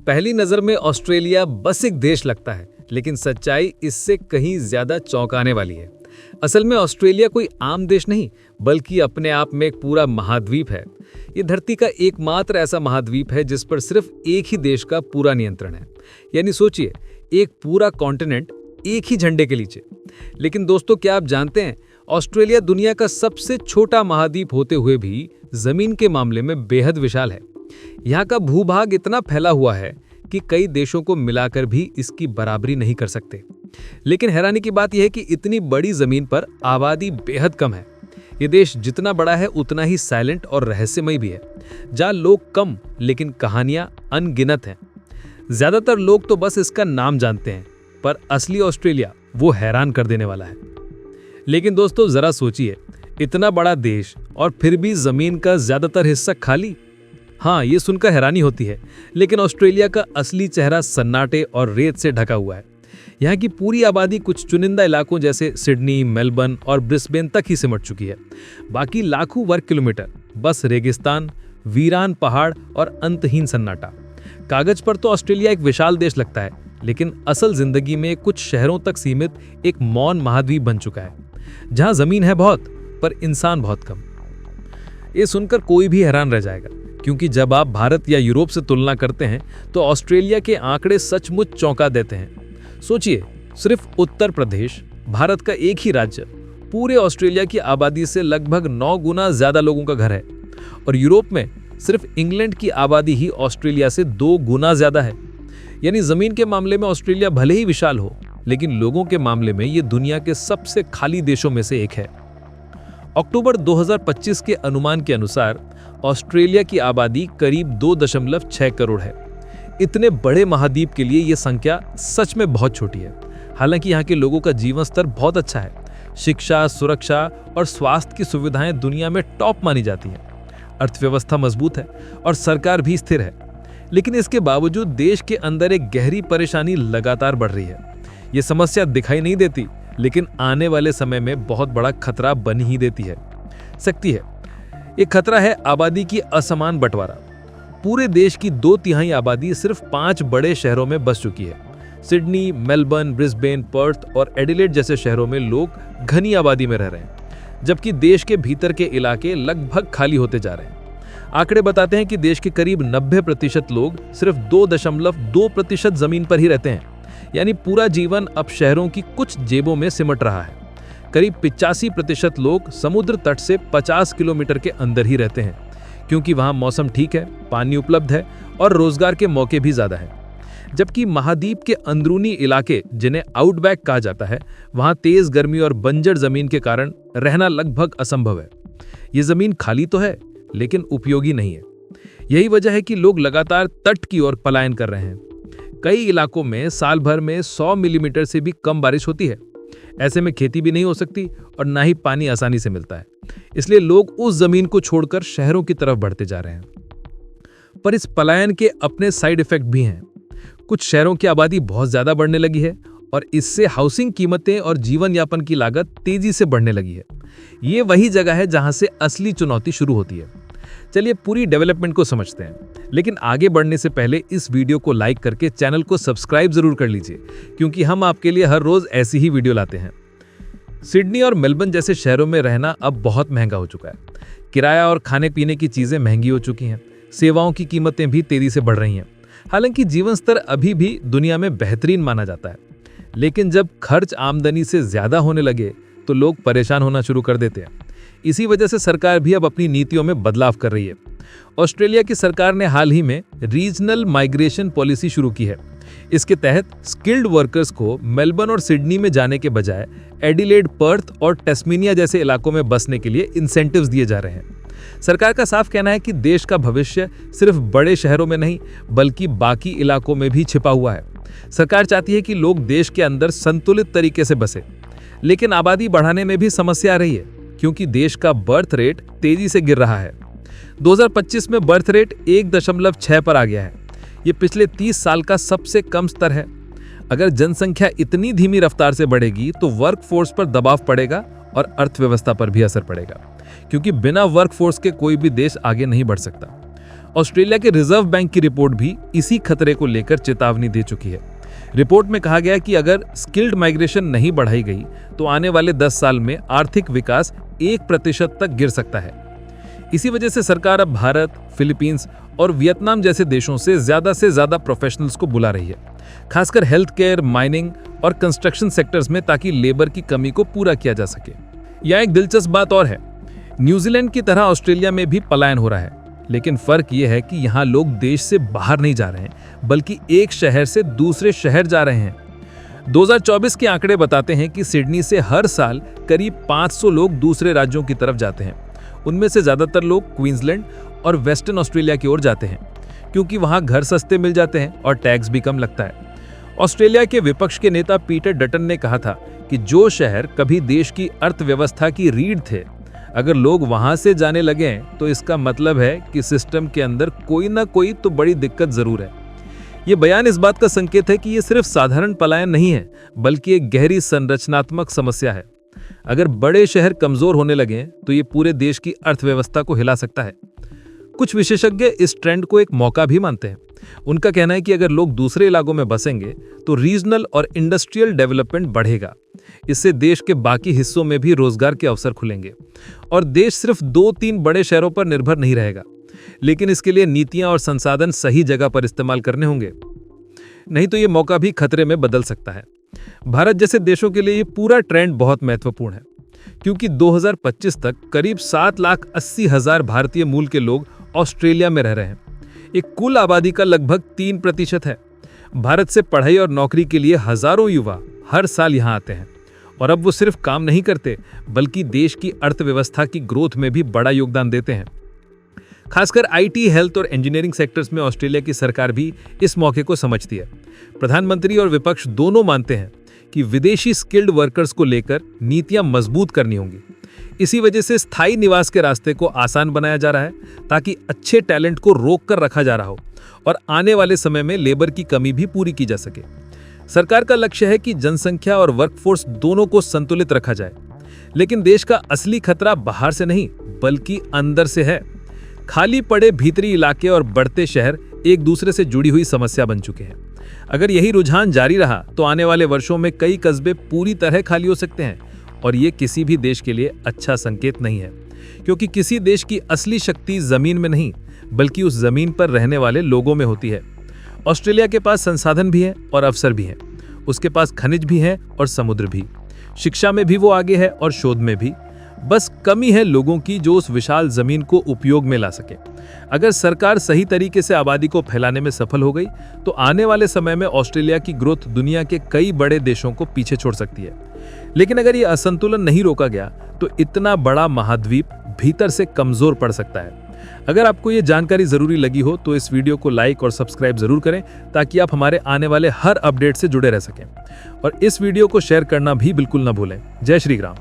पहली नजर में ऑस्ट्रेलिया बस एक देश लगता है, लेकिन सच्चाई इससे कहीं ज्यादा चौंकाने वाली है। असल में ऑस्ट्रेलिया कोई आम देश नहीं, बल्कि अपने आप में एक पूरा महाद्वीप है। ये धरती का एकमात्र ऐसा महाद्वीप है जिस पर सिर्फ एक ही देश का पूरा नियंत्रण है। यानी सोचिए, एक पूरा कॉन्टिनेंट एक ही झंडे के नीचे। लेकिन दोस्तों, क्या आप जानते हैं, ऑस्ट्रेलिया दुनिया का सबसे छोटा महाद्वीप होते हुए भी जमीन के मामले में बेहद विशाल है। यहाँ का भूभाग इतना फैला हुआ है कि कई देशों को मिलाकर भी इसकी बराबरी नहीं कर सकते। लेकिन हैरानी की बात यह है कि इतनी बड़ी जमीन पर आबादी बेहद कम है। ये देश जितना बड़ा है उतना ही साइलेंट और रहस्यमय भी है, जहाँ लोग कम लेकिन कहानियां अनगिनत हैं। ज्यादातर लोग तो बस इसका नाम जानते हैं, पर असली ऑस्ट्रेलिया वो हैरान कर देने वाला है। लेकिन दोस्तों, जरा सोचिए, इतना बड़ा देश और फिर भी जमीन का ज्यादातर हिस्सा खाली। हाँ, ये सुनकर हैरानी होती है, लेकिन ऑस्ट्रेलिया का असली चेहरा सन्नाटे और रेत से ढका हुआ है। यहाँ की पूरी आबादी कुछ चुनिंदा इलाकों जैसे सिडनी, मेलबर्न और ब्रिस्बेन तक ही सिमट चुकी है। बाकी लाखों वर्ग किलोमीटर बस रेगिस्तान, वीरान पहाड़ और अंतहीन सन्नाटा। कागज पर तो ऑस्ट्रेलिया एक विशाल देश लगता है, लेकिन असल जिंदगी में कुछ शहरों तक सीमित एक मौन महाद्वीप बन चुका है, जहां जमीन है बहुत पर इंसान बहुत कम। ये सुनकर कोई भी हैरान रह जाएगा, क्योंकि जब आप भारत या यूरोप से तुलना करते हैं तो ऑस्ट्रेलिया के आंकड़े सचमुच चौंका देते हैं। सोचिए, सिर्फ उत्तर प्रदेश, भारत का एक ही राज्य, पूरे ऑस्ट्रेलिया की आबादी से लगभग 9 गुना ज्यादा लोगों का घर है। और यूरोप में सिर्फ इंग्लैंड की आबादी ही ऑस्ट्रेलिया से 2 गुना ज्यादा है। यानी जमीन के मामले में ऑस्ट्रेलिया भले ही विशाल हो, लेकिन लोगों के मामले में ये दुनिया के सबसे खाली देशों में से एक है। अक्टूबर 2025 के अनुमान के अनुसार ऑस्ट्रेलिया की आबादी करीब 2.6 करोड़ है। इतने बड़े महाद्वीप के लिए यह संख्या सच में बहुत छोटी है। हालांकि यहाँ के लोगों का जीवन स्तर बहुत अच्छा है। शिक्षा, सुरक्षा और स्वास्थ्य की सुविधाएं दुनिया में टॉप मानी जाती हैं। अर्थव्यवस्था मजबूत है और सरकार भी स्थिर है। लेकिन इसके बावजूद देश के अंदर एक गहरी परेशानी लगातार बढ़ रही है। ये समस्या दिखाई नहीं देती, लेकिन आने वाले समय में बहुत बड़ा खतरा बन ही देती है सकती है। ये खतरा है आबादी की असमान बंटवारा। पूरे देश की 2/3 आबादी सिर्फ 5 बड़े शहरों में बस चुकी है। सिडनी, मेलबर्न, ब्रिस्बेन, पर्थ और एडिलेड जैसे शहरों में लोग घनी आबादी में रह रहे हैं, जबकि देश के भीतर के इलाके लगभग खाली होते जा रहे हैं। आंकड़े बताते हैं कि देश के करीब 90% लोग सिर्फ 2.2% जमीन पर ही रहते हैं। यानी पूरा जीवन अब शहरों की कुछ जेबों में सिमट रहा है। करीब 85% लोग समुद्र तट से 50 किलोमीटर के अंदर ही रहते हैं, क्योंकि वहां मौसम ठीक है, पानी उपलब्ध है और रोजगार के मौके भी ज्यादा हैं। जबकि महाद्वीप के अंदरूनी इलाके, जिन्हें आउटबैक कहा जाता है, वहां तेज गर्मी और बंजर जमीन के कारण रहना लगभग असंभव है। ये जमीन खाली तो है, लेकिन उपयोगी नहीं है। यही वजह है कि लोग लगातार तट की ओर पलायन कर रहे हैं। कई इलाकों में साल भर में 100 मिलीमीटर से भी कम बारिश होती है। ऐसे में खेती भी नहीं हो सकती और ना ही पानी आसानी से मिलता है। इसलिए लोग उस जमीन को छोड़कर शहरों की तरफ बढ़ते जा रहे हैं। पर इस पलायन के अपने साइड इफेक्ट भी हैं। कुछ शहरों की आबादी बहुत ज्यादा बढ़ने लगी है और इससे हाउसिंग कीमतें और जीवन यापन की लागत तेजी से बढ़ने लगी है। ये वही जगह है जहां से असली चुनौती शुरू होती है। चलिए पूरी डेवलपमेंट को समझते हैं, लेकिन आगे बढ़ने से पहले इस वीडियो को लाइक करके चैनल को सब्सक्राइब जरूर कर लीजिए, क्योंकि हम आपके लिए हर रोज ऐसी ही वीडियो लाते हैं। सिडनी और मेलबर्न जैसे शहरों में रहना अब बहुत महंगा हो चुका है। किराया और खाने पीने की चीजें महंगी हो चुकी हैं। सेवाओं की कीमतें भी तेजी से बढ़ रही हैं। हालांकि जीवन स्तर अभी भी दुनिया में बेहतरीन माना जाता है, लेकिन जब खर्च आमदनी से ज्यादा होने लगे तो लोग परेशान होना शुरू कर देते हैं। इसी वजह से सरकार भी अब अपनी नीतियों में बदलाव कर रही है। ऑस्ट्रेलिया की सरकार ने हाल ही में रीजनल माइग्रेशन पॉलिसी शुरू की है। इसके तहत स्किल्ड वर्कर्स को मेलबर्न और सिडनी में जाने के बजाय एडिलेड, पर्थ और टेस्मेनिया जैसे इलाकों में बसने के लिए इंसेंटिव्स दिए जा रहे हैं। सरकार का साफ कहना है कि देश का भविष्य सिर्फ बड़े शहरों में नहीं, बल्कि बाकी इलाकों में भी छिपा हुआ है। सरकार चाहती है कि लोग देश के अंदर संतुलित तरीके से बसे, लेकिन आबादी बढ़ाने में भी समस्या आ रही है, क्योंकि देश का बर्थ रेट तेजी से गिर रहा है। 2025 में बर्थ रेट 1.6 पर आ गया है। ये पिछले 30 साल का सबसे कम स्तर है। अगर जनसंख्या इतनी धीमी रफ्तार से बढ़ेगी तो वर्कफोर्स पर दबाव पड़ेगा और अर्थव्यवस्था पर भी असर पड़ेगा, क्योंकि बिना वर्कफोर्स के कोई भी देश आगे नहीं बढ़ सकता। ऑस्ट्रेलिया के रिजर्व बैंक की रिपोर्ट भी इसी खतरे को लेकर चेतावनी दे चुकी है। रिपोर्ट में कहा गया कि अगर स्किल्ड माइग्रेशन नहीं बढ़ाई गई तो आने वाले 10 साल में आर्थिक विकास 1% तक गिर सकता है। इसी वजह से सरकार अब भारत, फिलीपींस और वियतनाम जैसे देशों से ज्यादा प्रोफेशनल्स को बुला रही है, खासकर हेल्थ केयर, माइनिंग और कंस्ट्रक्शन सेक्टर्स में, ताकि लेबर की कमी को पूरा किया जा सके। यहाँ एक दिलचस्प बात और है, न्यूजीलैंड की तरह ऑस्ट्रेलिया में भी पलायन हो रहा है, लेकिन फर्क यह है कि यहाँ लोग देश से बाहर नहीं जा रहे हैं, बल्कि एक शहर से दूसरे शहर जा रहे हैं। 2024 के आंकड़े बताते हैं कि सिडनी से हर साल करीब 500 लोग दूसरे राज्यों की तरफ जाते हैं। उनमें से ज्यादातर लोग क्वींसलैंड और वेस्टर्न ऑस्ट्रेलिया की ओर जाते हैं, क्योंकि वहां घर सस्ते मिल जाते हैं और टैक्स भी कम लगता है। ऑस्ट्रेलिया के विपक्ष के नेता पीटर डटन ने कहा था कि जो शहर कभी देश की अर्थव्यवस्था की रीढ़ थे, अगर लोग वहां से जाने लगे तो इसका मतलब है कि सिस्टम के अंदर कोई ना कोई तो बड़ी दिक्कत जरूर है। ये बयान इस बात का संकेत है कि ये सिर्फ साधारण पलायन नहीं है, बल्कि एक गहरी संरचनात्मक समस्या है। अगर बड़े शहर कमजोर होने लगे तो ये पूरे देश की अर्थव्यवस्था को हिला सकता है। कुछ विशेषज्ञ इस ट्रेंड को एक मौका भी मानते हैं। उनका कहना है कि अगर लोग दूसरे इलाकों में बसेंगे तो रीजनल और इंडस्ट्रियल डेवलपमेंट बढ़ेगा। इससे देश के बाकी हिस्सों में भी रोजगार के अवसर खुलेंगे और देश सिर्फ 2-3 बड़े शहरों पर निर्भर नहीं रहेगा। लेकिन इसके लिए नीतियां और संसाधन सही जगह पर इस्तेमाल करने होंगे, नहीं तो ये मौका भी खतरे में बदल सकता है। भारत जैसे देशों के लिए ये पूरा ट्रेंड बहुत महत्वपूर्ण है, क्योंकि 2025 तक करीब 7,80,000 भारतीय मूल के लोग ऑस्ट्रेलिया में रह रहे हैं। एक कुल आबादी का लगभग 3% है। भारत से पढ़ाई और नौकरी के लिए हजारों युवा हर साल यहाँ आते हैं, और अब वो सिर्फ काम नहीं करते, बल्कि देश की अर्थव्यवस्था की ग्रोथ में भी बड़ा योगदान देते हैं। खासकर आईटी, हेल्थ और इंजीनियरिंग सेक्टर्स में ऑस्ट्रेलिया की सरकार भी इस मौके को समझती है। प्रधानमंत्री और विपक्ष दोनों मानते हैं कि विदेशी स्किल्ड वर्कर्स को लेकर नीतियां मजबूत करनी होंगी। इसी वजह से स्थायी निवास के रास्ते को आसान बनाया जा रहा है, ताकि अच्छे टैलेंट को रोक कर रखा जा रहा हो और आने वाले समय में लेबर की कमी भी पूरी की जा सके। सरकार का लक्ष्य है कि जनसंख्या और वर्कफोर्स दोनों को संतुलित रखा जाए। लेकिन देश का असली खतरा बाहर से नहीं, बल्कि अंदर से है। खाली पड़े भीतरी इलाके और बढ़ते शहर एक दूसरे से जुड़ी हुई समस्या बन चुके हैं। अगर यही रुझान जारी रहा तो आने वाले वर्षों में कई कस्बे पूरी तरह खाली हो सकते हैं, और ये किसी भी देश के लिए अच्छा संकेत नहीं है, क्योंकि किसी देश की असली शक्ति जमीन में नहीं, बल्कि उस जमीन पर रहने वाले लोगों में होती है। ऑस्ट्रेलिया के पास संसाधन भी हैं और अवसर भी हैं। उसके पास खनिज भी हैं और समुद्र भी। शिक्षा में भी वो आगे है और शोध में भी। बस कमी है लोगों की जो उस विशाल जमीन को उपयोग में ला सके। अगर सरकार सही तरीके से आबादी को फैलाने में सफल हो गई तो आने वाले समय में ऑस्ट्रेलिया की ग्रोथ दुनिया के कई बड़े देशों को पीछे छोड़ सकती है। लेकिन अगर ये असंतुलन नहीं रोका गया तो इतना बड़ा महाद्वीप भीतर से कमजोर पड़ सकता है। अगर आपको ये जानकारी जरूरी लगी हो तो इस वीडियो को लाइक और सब्सक्राइब जरूर करें, ताकि आप हमारे आने वाले हर अपडेट से जुड़े रह सकें। और इस वीडियो को शेयर करना भी बिल्कुल ना भूलें। जय श्री राम।